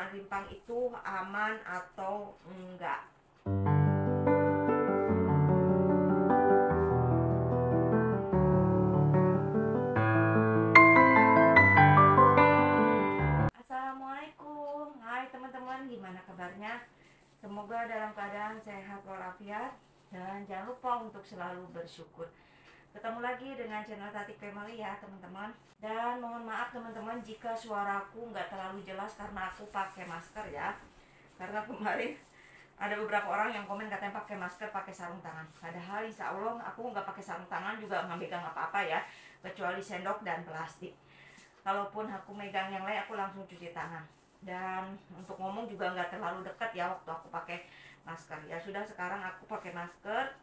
minuman rimpang itu aman atau enggak. Assalamualaikum, hai teman-teman, gimana kabarnya? Semoga dalam keadaan sehat walafiat dan jangan lupa untuk selalu bersyukur. Ketemu lagi dengan channel Tati Family ya teman-teman. Dan mohon maaf teman-teman jika suaraku nggak terlalu jelas karena aku pakai masker ya. Karena kemarin ada beberapa orang yang komen katanya pakai masker, pakai sarung tangan. Padahal insya Allah aku nggak pakai sarung tangan juga nggak megang apa-apa ya, kecuali sendok dan plastik. Kalaupun aku megang yang lain aku langsung cuci tangan. Dan untuk ngomong juga nggak terlalu dekat ya waktu aku pakai masker. Ya sudah, sekarang aku pakai masker.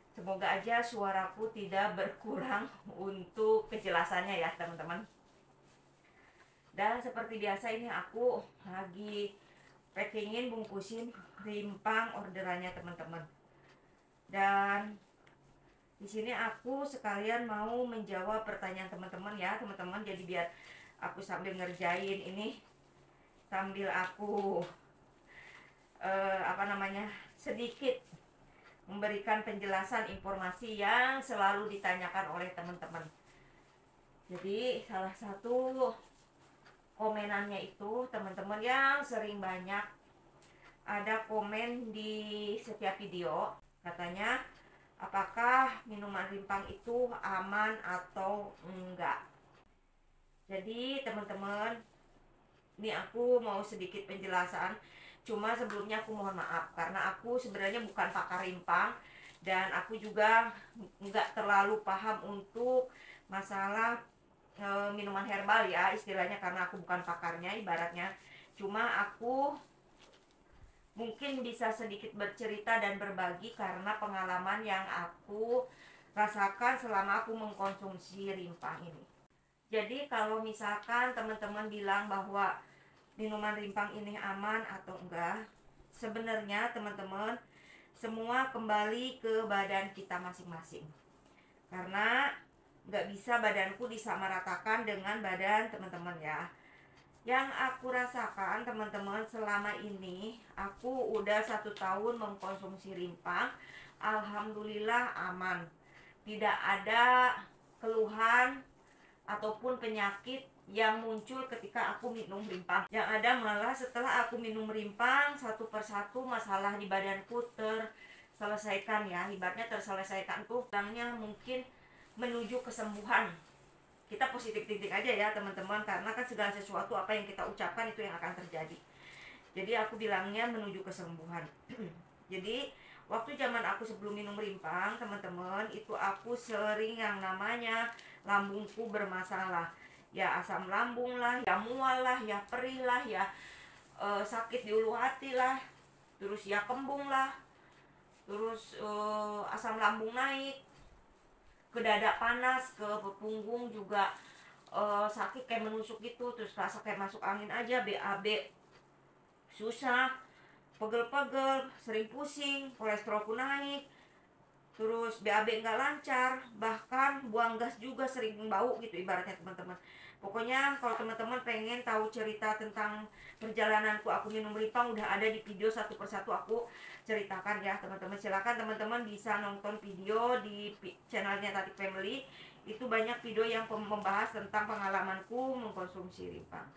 Semoga aja suaraku tidak berkurang untuk kejelasannya ya teman-teman. Dan seperti biasa ini aku lagi packingin, bungkusin rimpang orderannya teman-teman. Dan di sini aku sekalian mau menjawab pertanyaan teman-teman ya teman-teman. Jadi biar aku sambil ngerjain ini, sambil aku sedikit memberikan penjelasan informasi yang selalu ditanyakan oleh teman-teman. Jadi salah satu komenannya itu teman-teman yang sering banyak ada komen di setiap video, katanya apakah minuman rimpang itu aman atau enggak. Jadi teman-teman, ini aku mau sedikit penjelasan. Cuma sebelumnya aku mohon maaf karena aku sebenarnya bukan pakar rimpang dan aku juga nggak terlalu paham untuk masalah minuman herbal ya istilahnya, karena aku bukan pakarnya ibaratnya. Cuma aku mungkin bisa sedikit bercerita dan berbagi karena pengalaman yang aku rasakan selama aku mengkonsumsi rimpang ini. Jadi kalau misalkan teman-teman bilang bahwa minuman rimpang ini aman atau enggak, sebenarnya teman-teman semua kembali ke badan kita masing-masing. Karena nggak bisa badanku disamaratakan dengan badan teman-teman ya. Yang aku rasakan teman-teman, selama ini aku udah 1 tahun mengkonsumsi rimpang, alhamdulillah aman. Tidak ada keluhan ataupun penyakit yang muncul ketika aku minum rimpang. Yang ada malah setelah aku minum rimpang, satu persatu masalah di badanku terselesaikan ya. Ibaratnya terselesaikan tuh bilangnya mungkin menuju kesembuhan. Kita positif thinking aja ya teman-teman, karena kan segala sesuatu apa yang kita ucapkan itu yang akan terjadi. Jadi aku bilangnya menuju kesembuhan. Jadi waktu zaman aku sebelum minum rimpang teman-teman, itu aku sering yang namanya lambungku bermasalah. Ya asam lambung lah, ya mual lah, ya perih lah, ya sakit di ulu hati lah, terus ya kembung lah, terus asam lambung naik, ke dada panas, ke punggung juga sakit kayak menusuk gitu, terus rasa kayak masuk angin aja, BAB susah, pegel-pegel, sering pusing, kolesterolku naik, terus BAB nggak lancar, bahkan buang gas juga sering bau gitu ibaratnya teman-teman. Pokoknya kalau teman-teman pengen tahu cerita tentang perjalananku aku minum rimpang, udah ada di video satu persatu aku ceritakan ya teman-teman. Silakan teman-teman bisa nonton video di channelnya Tati Family. Itu banyak video yang membahas tentang pengalamanku mengkonsumsi rimpang.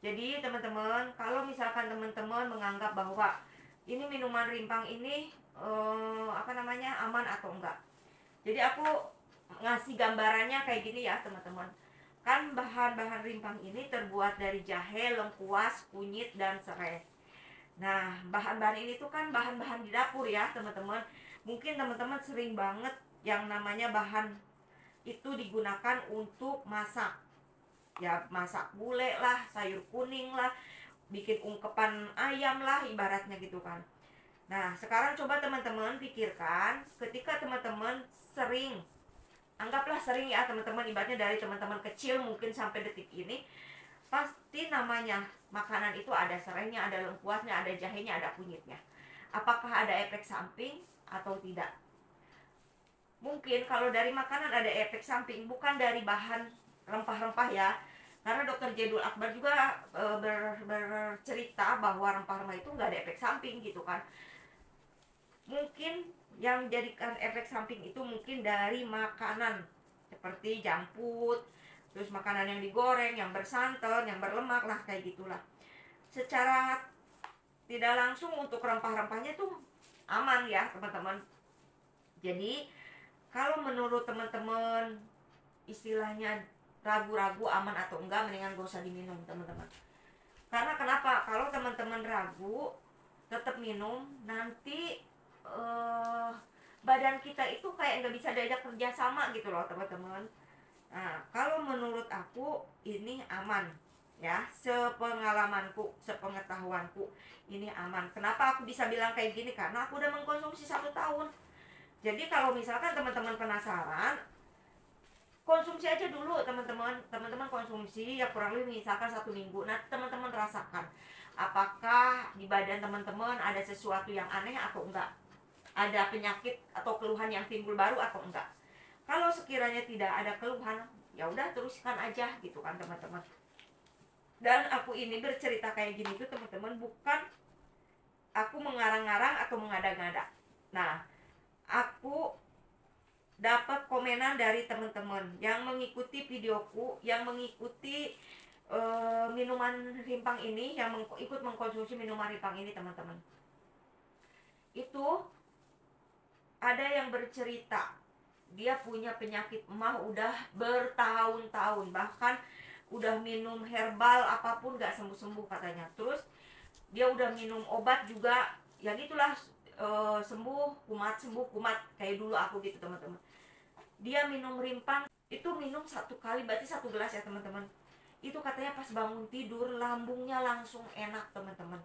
Jadi teman-teman, kalau misalkan teman-teman menganggap bahwa ini minuman rimpang ini aman atau enggak, jadi aku ngasih gambarannya kayak gini ya teman-teman. Kan bahan-bahan rimpang ini terbuat dari jahe, lengkuas, kunyit, dan serai. Nah, bahan-bahan ini tuh kan bahan-bahan di dapur ya teman-teman. Mungkin teman-teman sering banget yang namanya bahan itu digunakan untuk masak. Ya masak gulai lah, sayur kuning lah, bikin ungkepan ayam lah ibaratnya gitu kan. Nah sekarang coba teman-teman pikirkan, ketika teman-teman sering, anggaplah sering ya teman-teman, ibaratnya dari teman-teman kecil mungkin sampai detik ini, pasti namanya makanan itu ada serainya, ada lengkuasnya, ada jahenya, ada kunyitnya. Apakah ada efek samping atau tidak? Mungkin kalau dari makanan ada efek samping, bukan dari bahan rempah-rempah ya, Karena dokter Jadul Akbar juga bercerita bahwa rempah-rempah itu nggak ada efek samping gitu kan. Mungkin yang menjadikan efek samping itu mungkin dari makanan seperti junk food, terus makanan yang digoreng, yang bersantan, yang berlemak lah, kayak gitulah. Secara tidak langsung untuk rempah-rempahnya tuh aman ya teman-teman. Jadi kalau menurut teman-teman istilahnya ragu-ragu aman atau enggak, mendingan gak usah diminum teman-teman. Karena kenapa? Kalau teman-teman ragu tetap minum, nanti badan kita itu kayak nggak bisa diajak kerja sama gitu loh teman-teman. Nah, kalau menurut aku ini aman ya, sepengalamanku, sepengetahuanku ini aman. Kenapa aku bisa bilang kayak gini? Karena aku udah mengkonsumsi 1 tahun. Jadi kalau misalkan teman-teman penasaran, konsumsi aja dulu teman-teman. Teman-teman konsumsi ya kurang lebih misalkan 1 minggu. Nah, teman-teman rasakan apakah di badan teman-teman ada sesuatu yang aneh atau enggak, ada penyakit atau keluhan yang timbul baru atau enggak. Kalau sekiranya tidak ada keluhan, ya udah teruskan aja gitu kan teman-teman. Dan aku ini bercerita kayak gini tuh teman-teman, bukan aku mengarang-arang atau mengada-ngada. Nah, aku dapat komenan dari teman-teman yang mengikuti videoku, yang mengikuti minuman rimpang ini, yang ikut mengkonsumsi minuman rimpang ini teman-teman. Itu ada yang bercerita dia punya penyakit emah udah bertahun-tahun, bahkan udah minum herbal apapun gak sembuh-sembuh katanya. Terus dia udah minum obat juga, ya gitulah, sembuh kumat kayak dulu aku gitu teman-teman. Dia minum rimpang itu minum 1 kali berarti 1 gelas ya teman-teman. Itu katanya pas bangun tidur lambungnya langsung enak teman-teman.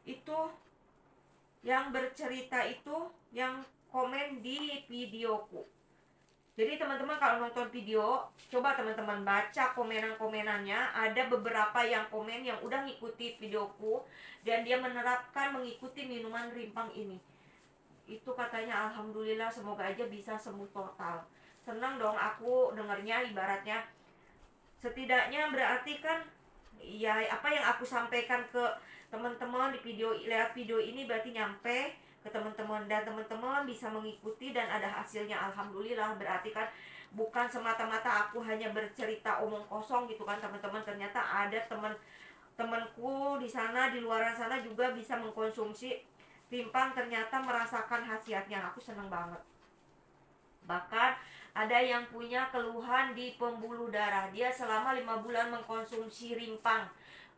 Itu yang bercerita itu yang komen di videoku. Jadi teman-teman kalau nonton video, coba teman-teman baca komenan-komenannya. Ada beberapa yang komen yang udah ngikuti videoku dan dia menerapkan mengikuti minuman rimpang ini. Itu katanya alhamdulillah, semoga aja bisa sembuh total. Senang dong aku dengarnya, ibaratnya setidaknya berarti kan ya apa yang aku sampaikan ke teman-teman di video, lewat video ini berarti nyampe ke teman-teman dan teman-teman bisa mengikuti dan ada hasilnya, alhamdulillah. Berarti kan bukan semata-mata aku hanya bercerita omong kosong gitu kan teman-teman. Ternyata ada teman-temanku di sana, di luar sana juga bisa mengkonsumsi rimpang, ternyata merasakan khasiatnya. Aku seneng banget. Bahkan ada yang punya keluhan di pembuluh darah, dia selama 5 bulan mengkonsumsi rimpang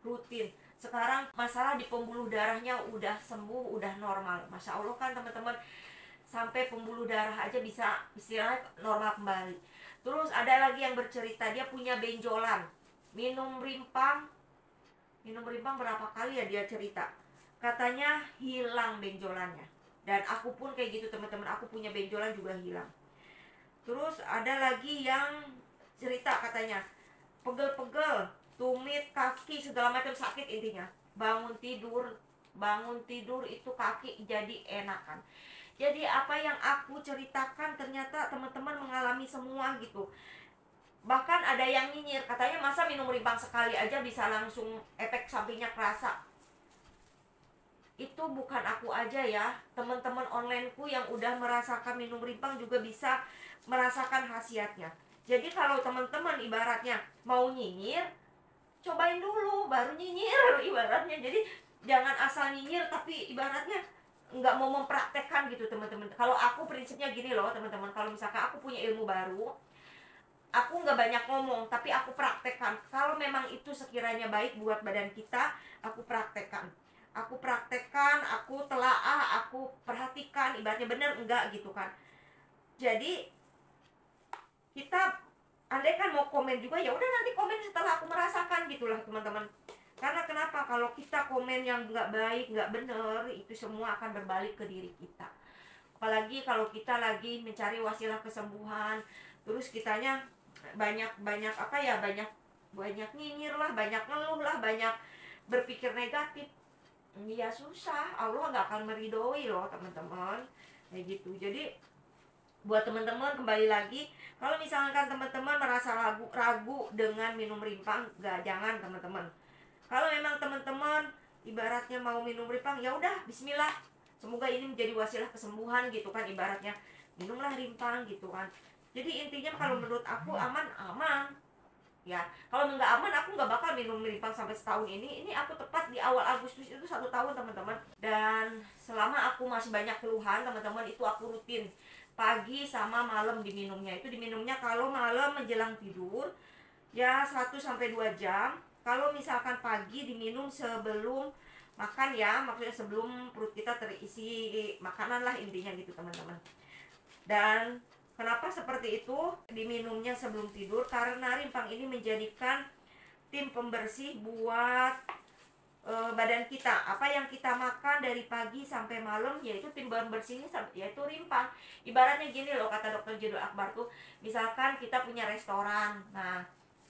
rutin. Sekarang masalah di pembuluh darahnya udah sembuh, udah normal. Masya Allah kan teman-teman, sampai pembuluh darah aja bisa istilahnya normal kembali. Terus ada lagi yang bercerita dia punya benjolan, minum rimpang berapa kali ya dia cerita, katanya hilang benjolannya. Dan aku pun kayak gitu teman-teman, aku punya benjolan juga hilang. Terus ada lagi yang cerita katanya pegel-pegel, tumit, kaki segala macam sakit, intinya bangun tidur itu kaki jadi enakan. Jadi apa yang aku ceritakan ternyata teman-teman mengalami semua gitu. Bahkan ada yang nyinyir, katanya masa minum rimpang sekali aja bisa langsung efek sampingnya kerasa. Itu bukan aku aja ya, teman-teman onlineku yang udah merasakan minum rimpang juga bisa merasakan khasiatnya. Jadi kalau teman-teman ibaratnya mau nyinyir, cobain dulu baru nyinyir ibaratnya. Jadi jangan asal nyinyir tapi ibaratnya nggak mau mempraktekkan gitu teman-teman. Kalau aku prinsipnya gini loh teman-teman, kalau misalkan aku punya ilmu baru, aku nggak banyak ngomong tapi aku praktekkan. Kalau memang itu sekiranya baik buat badan kita, aku praktekkan. Aku telaah, aku perhatikan ibaratnya bener enggak gitu kan. Jadi kita andai kan mau komen juga, ya udah nanti komen setelah aku merasakan gitulah teman-teman. Karena kenapa? Kalau kita komen yang nggak baik, nggak bener, itu semua akan berbalik ke diri kita. Apalagi kalau kita lagi mencari wasilah kesembuhan, terus kitanya banyak nyinyir lah, banyak ngeluh lah, banyak berpikir negatif, ya susah, Allah nggak akan meridoi loh teman-teman, kayak gitu. Jadi buat teman-teman kembali lagi, kalau misalkan teman-teman merasa ragu dengan minum rimpang, jangan teman-teman. Kalau memang teman-teman ibaratnya mau minum rimpang, ya udah bismillah, semoga ini menjadi wasilah kesembuhan gitu kan, ibaratnya minumlah rimpang gitu kan. Jadi intinya kalau menurut aku aman ya. Kalau nggak aman aku nggak bakal minum rimpang sampai setahun ini aku tepat di awal Agustus itu 1 tahun teman-teman. Dan selama aku masih banyak keluhan teman-teman, itu aku rutin pagi sama malam diminumnya. Itu diminumnya kalau malam menjelang tidur ya 1 sampai 2 jam. Kalau misalkan pagi diminum sebelum makan ya, maksudnya sebelum perut kita terisi makanan lah intinya gitu teman-teman. Dan kenapa seperti itu diminumnya sebelum tidur? Karena rimpang ini menjadikan tim pembersih buat badan kita. Apa yang kita makan dari pagi sampai malam yaitu tim pembersihnya, yaitu rimpang. Ibaratnya gini loh, kata dokter Jedul Akbar tuh, misalkan kita punya restoran. Nah,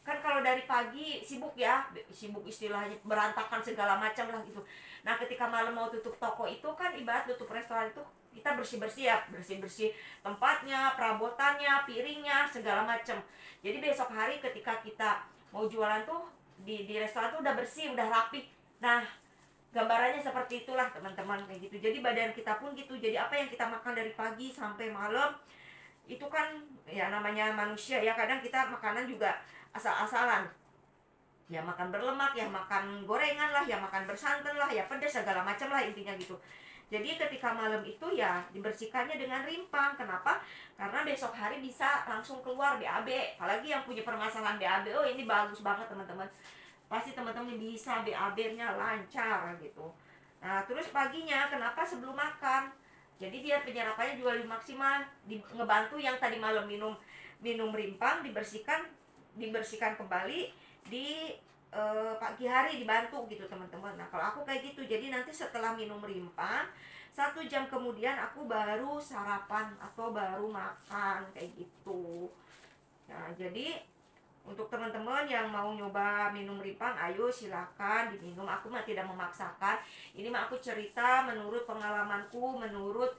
kan kalau dari pagi sibuk ya, sibuk istilahnya berantakan segala macam lah gitu. Nah, ketika malam mau tutup toko itu kan ibarat tutup restoran itu, kita bersih-bersih ya, bersih-bersih tempatnya, perabotannya, piringnya, segala macam. Jadi besok hari ketika kita mau jualan tuh di restoran tuh udah bersih, udah rapi. Nah, gambarannya seperti itulah teman-teman, kayak gitu. Jadi badan kita pun gitu. Jadi apa yang kita makan dari pagi sampai malam itu kan ya namanya manusia ya, kadang kita makanan juga asal-asalan. Ya makan berlemak, ya makan gorengan lah, ya makan bersantan lah, ya pedas segala macam lah intinya gitu. Jadi ketika malam itu ya dibersihkannya dengan rimpang. Kenapa? Karena besok hari bisa langsung keluar BAB. Apalagi yang punya permasalahan BAB, oh ini bagus banget teman-teman. Pasti teman-teman bisa BAB-nya lancar gitu. Nah terus paginya kenapa sebelum makan? Jadi biar penyerapannya juga lebih maksimal, ngebantu yang tadi malam minum rimpang dibersihkan kembali di pagi hari, dibantu gitu teman-teman. Nah kalau aku kayak gitu, jadi nanti setelah minum rimpang 1 jam kemudian aku baru sarapan atau baru makan kayak gitu. Nah jadi untuk teman-teman yang mau nyoba minum rimpang, ayo silakan diminum. Aku mah tidak memaksakan. Ini mah aku cerita menurut pengalamanku, menurut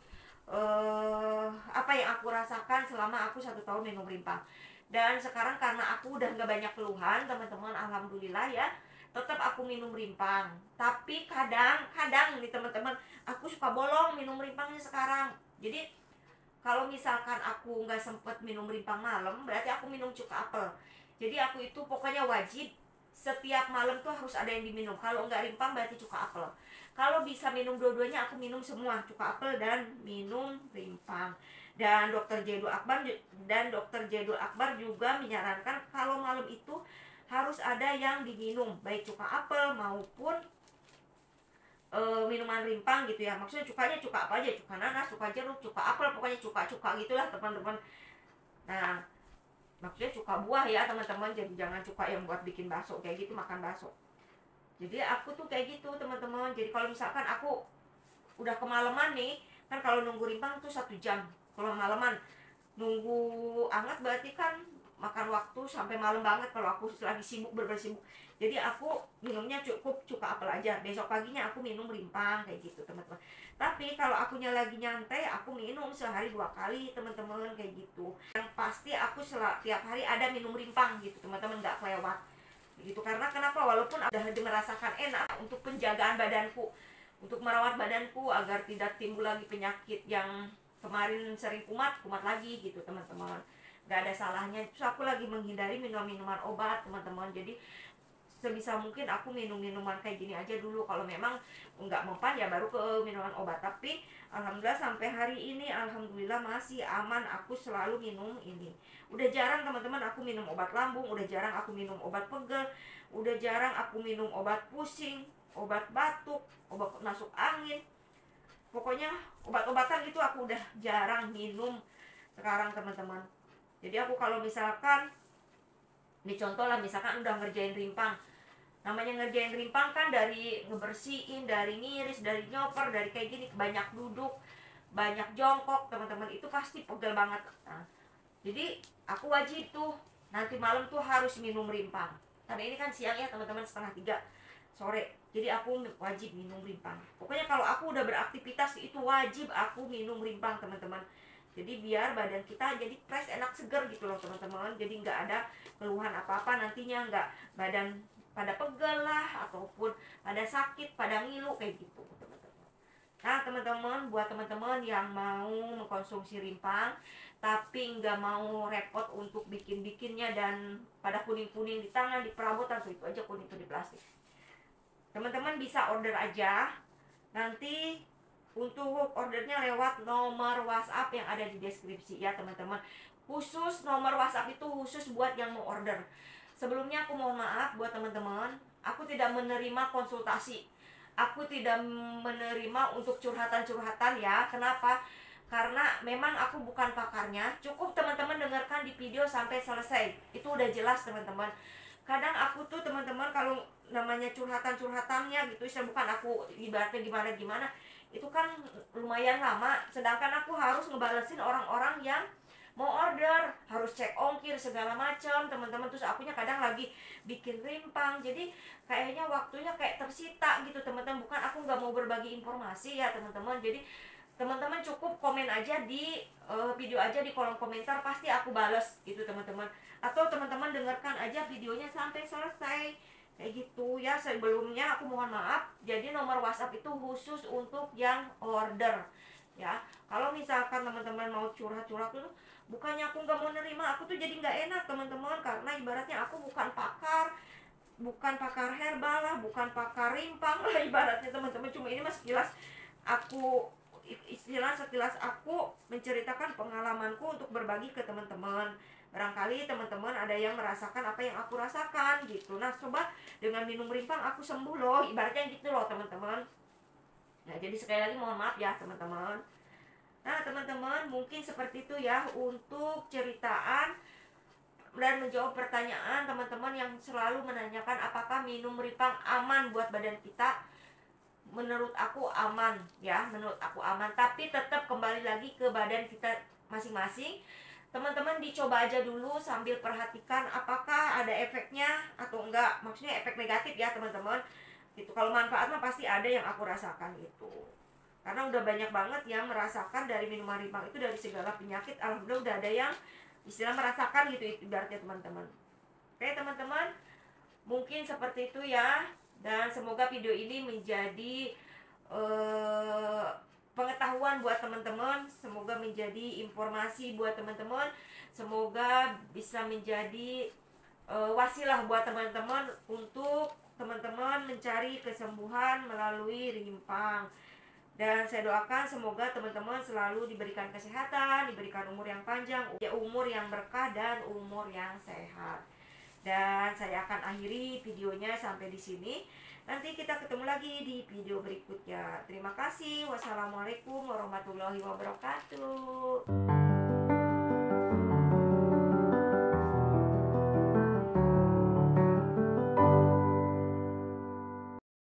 apa yang aku rasakan selama aku 1 tahun minum rimpang. Dan sekarang karena aku udah gak banyak keluhan teman-teman, alhamdulillah ya, tetap aku minum rimpang. Tapi kadang nih teman-teman, aku suka bolong minum rimpangnya sekarang. Jadi kalau misalkan aku nggak sempet minum rimpang malam, berarti aku minum cuka apel. Jadi aku itu pokoknya wajib setiap malam tuh harus ada yang diminum. Kalau nggak rimpang berarti cuka apel. Kalau bisa minum dua-duanya, aku minum semua, cuka apel dan minum rimpang. Dan dokter Jedul Akbar juga menyarankan kalau malam itu harus ada yang diminum, baik cuka apel maupun minuman rimpang gitu ya. Maksudnya cukanya cuka apa aja, cuka nanas, cuka jeruk, cuka apel, pokoknya cuka gitulah teman-teman. Nah maksudnya cuka buah ya teman-teman, jadi jangan cuka yang buat bikin bakso kayak gitu, makan bakso. Jadi aku tuh kayak gitu teman-teman. Jadi kalau misalkan aku udah kemalaman nih, kan kalau nunggu rimpang tuh 1 jam. Kalau malaman nunggu anget berarti kan makan waktu sampai malam banget kalau aku lagi sibuk bersibuk. Jadi aku minumnya cukup cuka apel aja. Besok paginya aku minum rimpang kayak gitu teman-teman. Tapi kalau akunya lagi nyantai, aku minum sehari 2 kali teman-teman kayak gitu. Yang pasti aku tiap hari ada minum rimpang gitu teman-teman, nggak kelewat gitu. Karena kenapa? Walaupun udah merasakan enak untuk penjagaan badanku, untuk merawat badanku agar tidak timbul lagi penyakit yang kemarin sering kumat lagi gitu teman-teman. Gak ada salahnya. Terus aku lagi menghindari minuman obat teman-teman. Jadi sebisa mungkin aku minum minuman kayak gini aja dulu. Kalau memang nggak mempan ya baru ke minuman obat. Tapi alhamdulillah sampai hari ini alhamdulillah masih aman. Aku selalu minum ini. Udah jarang teman-teman aku minum obat lambung, udah jarang aku minum obat pegel, udah jarang aku minum obat pusing, obat batuk, obat masuk angin. Pokoknya obat-obatan itu aku udah jarang minum sekarang teman-teman. Jadi aku kalau misalkan ini contoh lah, misalkan udah ngerjain rimpang. Namanya ngerjain rimpang kan dari ngebersihin, dari ngiris, dari nyoper, dari kayak gini, banyak duduk, banyak jongkok teman-teman, itu pasti pegel banget. Nah, jadi aku wajib tuh nanti malam tuh harus minum rimpang. Karena ini kan siang ya teman-teman, 2:30 sore. Jadi aku wajib minum rimpang. Pokoknya kalau aku udah beraktivitas itu wajib aku minum rimpang teman-teman. Jadi biar badan kita jadi fresh, enak, seger gitu loh teman-teman. Jadi nggak ada keluhan apa-apa nantinya, nggak badan pada pegel lah ataupun pada sakit, pada ngilu kayak gitu teman-teman. Nah teman-teman, buat teman-teman yang mau mengkonsumsi rimpang tapi nggak mau repot untuk bikin-bikinnya dan pada kuning-kuning di tangan, di perabotan, tuh itu aja kuning tuh di plastik. Teman-teman bisa order aja. Nanti untuk ordernya lewat nomor WhatsApp yang ada di deskripsi ya teman-teman. Khusus nomor WhatsApp itu khusus buat yang mau order. Sebelumnya aku mohon maaf buat teman-teman, aku tidak menerima konsultasi. Aku tidak menerima untuk curhatan-curhatan ya. Kenapa? Karena memang aku bukan pakarnya. Cukup teman-teman dengarkan di video sampai selesai. Itu udah jelas teman-teman. Kadang aku tuh teman-teman kalau namanya curhatan-curhatannya gitu, saya bukan aku ibaratnya gimana-gimana, itu kan lumayan lama. Sedangkan aku harus ngebalesin orang-orang yang mau order, harus cek ongkir segala macam teman-teman. Terus akunya kadang lagi bikin rimpang, jadi kayaknya waktunya kayak tersita gitu teman-teman. Bukan aku nggak mau berbagi informasi ya teman-teman. Jadi teman-teman cukup komen aja di video aja di kolom komentar, pasti aku bales gitu teman-teman. Atau teman-teman dengarkan aja videonya sampai selesai kayak gitu ya. Sebelumnya aku mohon maaf, jadi nomor WhatsApp itu khusus untuk yang order ya. Kalau misalkan teman-teman mau curhat-curhat tuh, bukannya aku nggak mau nerima, aku tuh jadi nggak enak teman-teman, karena ibaratnya aku bukan pakar herbal lah, bukan pakar rimpang lah ibaratnya teman-teman. Cuma ini mas sekilas aku sekilas aku menceritakan pengalamanku untuk berbagi ke teman-teman. Barangkali teman-teman ada yang merasakan apa yang aku rasakan gitu. Nah coba dengan minum rimpang aku sembuh loh, ibaratnya gitu loh teman-teman. Nah jadi sekali lagi mohon maaf ya teman-teman. Nah teman-teman, mungkin seperti itu ya untuk ceritaan dan menjawab pertanyaan teman-teman yang selalu menanyakan apakah minum rimpang aman buat badan kita. Menurut aku aman ya, menurut aku aman, tapi tetap kembali lagi ke badan kita masing-masing. Teman-teman dicoba aja dulu sambil perhatikan apakah ada efeknya atau enggak, maksudnya efek negatif ya teman-teman gitu. Kalau manfaat mah pasti ada, yang aku rasakan itu karena udah banyak banget yang merasakan dari minuman rimpang itu, dari segala penyakit alhamdulillah udah ada yang istilah merasakan gitu ibaratnya teman-teman. Oke teman-teman, mungkin seperti itu ya. Dan semoga video ini menjadi pengetahuan buat teman-teman, semoga menjadi informasi buat teman-teman, semoga bisa menjadi wasilah buat teman-teman untuk teman-teman mencari kesembuhan melalui rimpang. Dan saya doakan semoga teman-teman selalu diberikan kesehatan, diberikan umur yang panjang, umur yang berkah, dan umur yang sehat. Dan saya akan akhiri videonya sampai di sini. Nanti kita ketemu lagi di video berikutnya. Terima kasih. Wassalamualaikum warahmatullahi wabarakatuh.